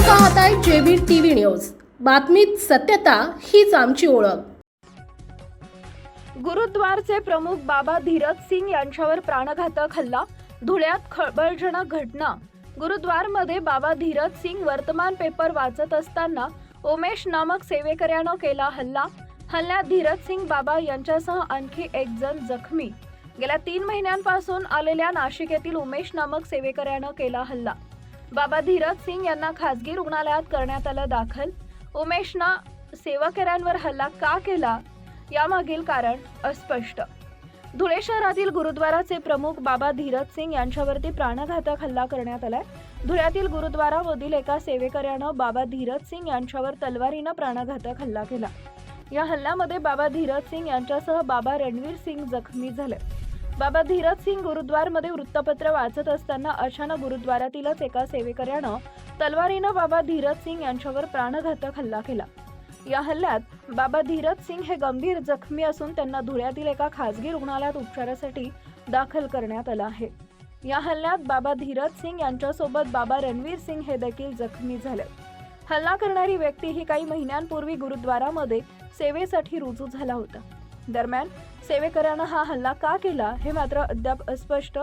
पाहताय JB TV news. बातमीत सत्यता हीच आमची ओळख। गुरुद्वारचे प्रमुख बाबा धीरज सिंग यांच्यावर प्राणघातक हल्ला। धुळ्यात खळबळजनक घटना। गुरुद्वारमध्ये बाबा धीरज सिंग वर्तमान पेपर वाचत असताना उमेश नामक सेवेकऱ्यानं केला हल्ला। हल्ल्यात धीरज सिंग बाबा यांच्यासह आणखी एक जण जखमी। गेल्या 3 महिन्यांपासून आलेल्या नाशिक येथील उमेश नामक सेवेकऱ्यानं केला हल्ला। बाबा धीरज सिंग यांना खासगी रुग्णालयात करण्यात आलं दाखल। उमेशना सेवेकऱ्यांवर हल्ला का केला यामागील कारण अस्पष्ट। धुळे शहरातील गुरुद्वाराचे प्रमुख बाबा धीरज सिंग यांच्यावरती प्राणघातक हल्ला करण्यात आलाय। धुळ्यातील गुरुद्वारामधील एका सेवेकऱ्यानं बाबा धीरज सिंग यांच्यावर तलवारीनं प्राणघातक हल्ला केला। या हल्ल्यामध्ये बाबा धीरज सिंग यांच्यासह बाबा रणवीर सिंग जखमी झाले। बाबा धीरज सिंग गुरुद्वारमध्ये वृत्तपत्र वाचत असताना अचानक गुरुद्वारातीलच एका सेवेकऱ्यानं तलवारीनं बाबा धीरज सिंग यांच्यावर प्राणघातक हल्ला केला। या हल्ल्यात बाबा धीरज सिंग हे गंभीर जखमी असून त्यांना धुळ्यातील एका खासगी रुग्णालयात उपचारासाठी दाखल करण्यात आलं आहे। या हल्ल्यात बाबा धीरज सिंग यांच्यासोबत बाबा रणवीर सिंग हे देखील जखमी झाले। हल्ला करणारी व्यक्ती ही काही महिन्यांपूर्वी गुरुद्वारामध्ये सेवेसाठी रुजू झाला होता। दरम्यान सेवेकऱ्यानं हा हल्ला का केला हे मात्र अद्याप अस्पष्ट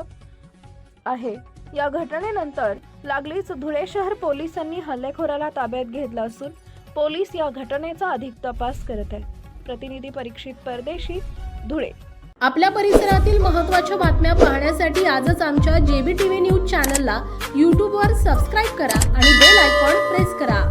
आहे। या घटनेनंतर लागलीच धुळे शहर पोलिसांनी हल्लेखोराला ताब्यात घेतलं असून पोलीस या घटनेचा अधिक तपास करत आहेत। प्रतिनिधी परीक्षित परदेशी, धुळे। आपल्या परिसरातील महत्त्वाच्या बातम्या पाहण्यासाठी आजच आमच्या जेबी टीव्ही न्यूज चॅनलला YouTube वर सबस्क्राइब करा आणि बेल आयकॉन प्रेस करा।